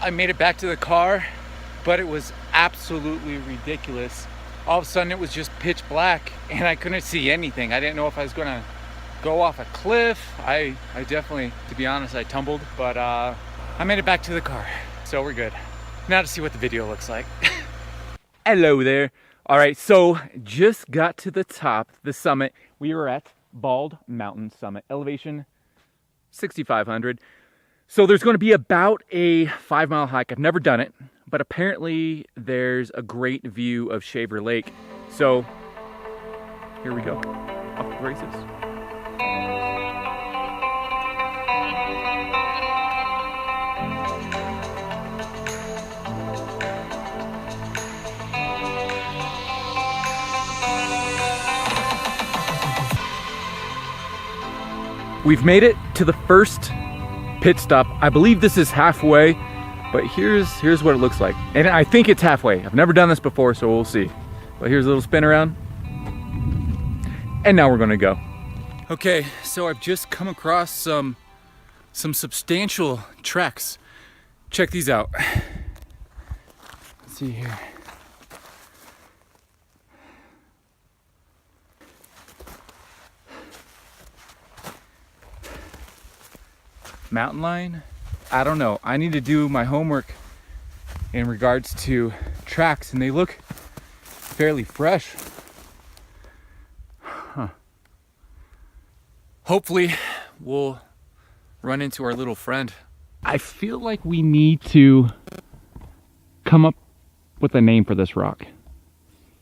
I made it back to the car, but it was absolutely ridiculous. All of a sudden it was just pitch black and I couldn't see anything. I didn't know if I was gonna go off a cliff. I definitely, to be honest, I tumbled, but I made it back to the car, so we're good. Now to see what the video looks like. Hello there. All right, so just got to the top, the summit. We were at Bald Mountain Summit, elevation 6,500. So there's going to be about a 5-mile hike. I've never done it, but apparently there's a great view of Shaver Lake. So here we go, off the races. We've made it to the first pit stop. I believe this is halfway, but here's what it looks like. And I think it's halfway. I've never done this before, so we'll see. But here's a little spin around. And now we're gonna go. Okay, so I've just come across some substantial treks. Check these out. Let's see here. Mountain lion? I don't know. I need to do my homework in regards to tracks, and they look fairly fresh. Huh. Hopefully we'll run into our little friend. I feel like we need to come up with a name for this rock.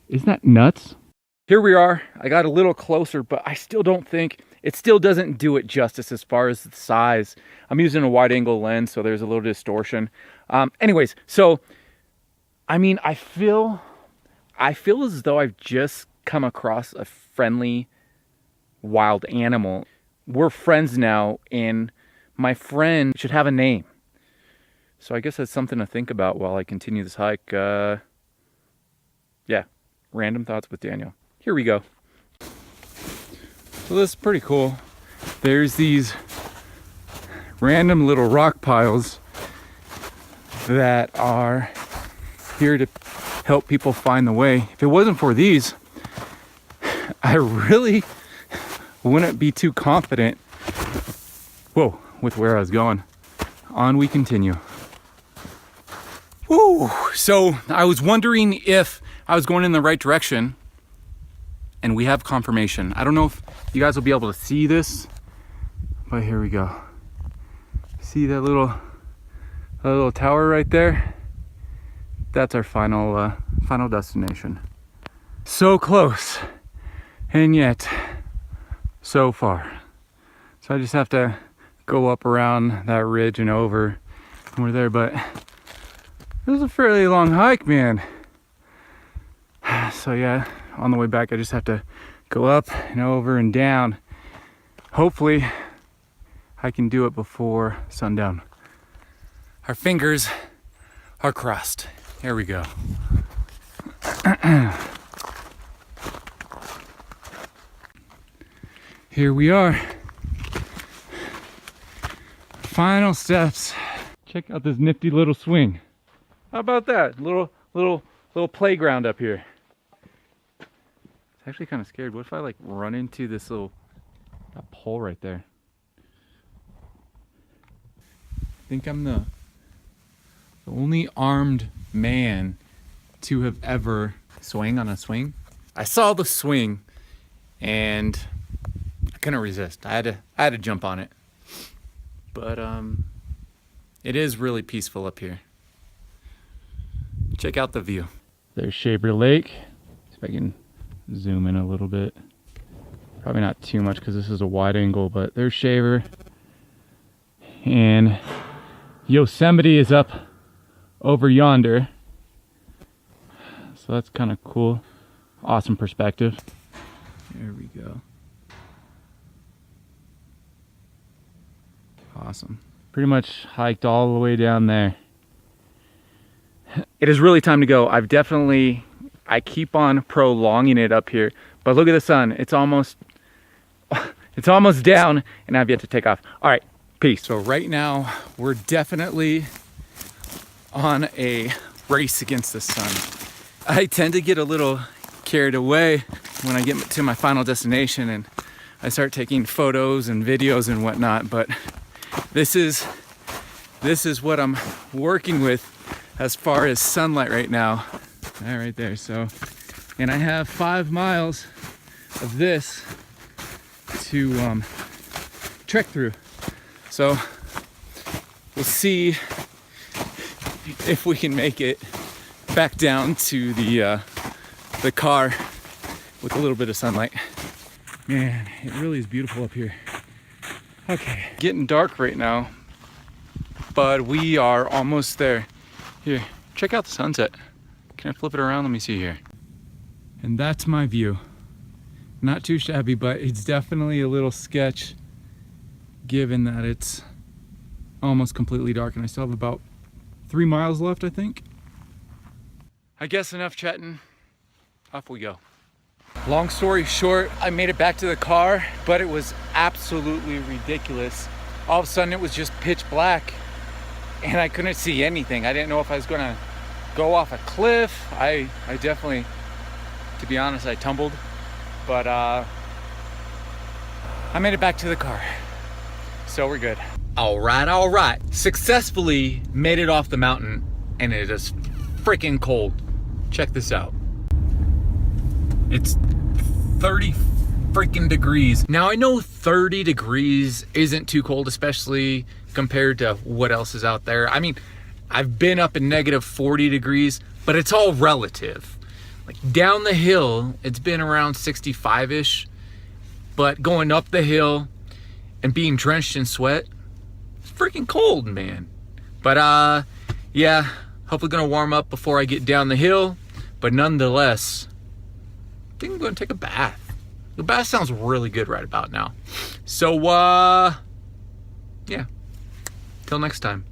Isn't that nuts? Here we are. I got a little closer, but I still don't think, it still doesn't do it justice as far as the size. I'm using a wide angle lens, so there's a little distortion. Anyways, so, I mean, I feel as though I've just come across a friendly wild animal. We're friends now, and my friend should have a name. So I guess that's something to think about while I continue this hike. Yeah, random thoughts with Daniel. Here we go. So this is pretty cool. There's these random little rock piles that are here to help people find the way. If it wasn't for these, I really wouldn't be too confident, whoa, with where I was going. On we continue. Woo! So I was wondering if I was going in the right direction, and we have confirmation. I don't know if you guys will be able to see this, but here we go. See that little tower right there? That's our final destination. So close, and yet so far. So I just have to go up around that ridge and over, and we're there. But it was a fairly long hike, man. So yeah, on the way back I just have to go up and over and down. Hopefully I can do it before sundown. Our fingers are crossed. Here we go. Here we are. Final steps. Check out this nifty little swing. How about that? Little playground up here. Actually kind of scared. What if I like run into this little pole right there? I think I'm the only armed man to have ever swung on a swing. I saw the swing and I couldn't resist. I had to jump on it. But it is really peaceful up here. Check out the view. There's Shaver Lake. See if I can zoom in a little bit. Probably not too much because this is a wide angle, but there's Shaver. And Yosemite is up over yonder. So that's kind of cool. Awesome perspective. There we go. Awesome. Pretty much hiked all the way down there. It is really time to go. I keep on prolonging it up here, but look at the sun. It's almost down and I've yet to take off. All right, peace. So right now we're definitely on a race against the sun. I tend to get a little carried away when I get to my final destination and I start taking photos and videos and whatnot, but this is what I'm working with as far as sunlight right now. That right there. So, and I have 5 miles of this to trek through. So we'll see if we can make it back down to the car with a little bit of sunlight. Man, it really is beautiful up here. Okay, getting dark right now, but we are almost there. Here, check out the sunset. Can I flip it around? Let me see here. And that's my view. Not too shabby, but it's definitely a little sketch given that it's almost completely dark and I still have about 3 miles left, I think. I guess enough chatting. Off we go. Long story short, I made it back to the car, but it was absolutely ridiculous. All of a sudden it was just pitch black and I couldn't see anything. I didn't know if I was gonna go off a cliff. I definitely, to be honest, I tumbled, but I made it back to the car, so we're good. All right. Successfully made it off the mountain and it is freaking cold. Check this out. It's 30 freaking degrees. Now I know 30 degrees isn't too cold, especially compared to what else is out there. I mean, I've been up in negative 40 degrees, but it's all relative. Like down the hill, it's been around 65-ish, but going up the hill and being drenched in sweat, it's freaking cold, man. But yeah, hopefully gonna warm up before I get down the hill, but nonetheless, I think I'm gonna take a bath. The bath sounds really good right about now. So yeah, till next time.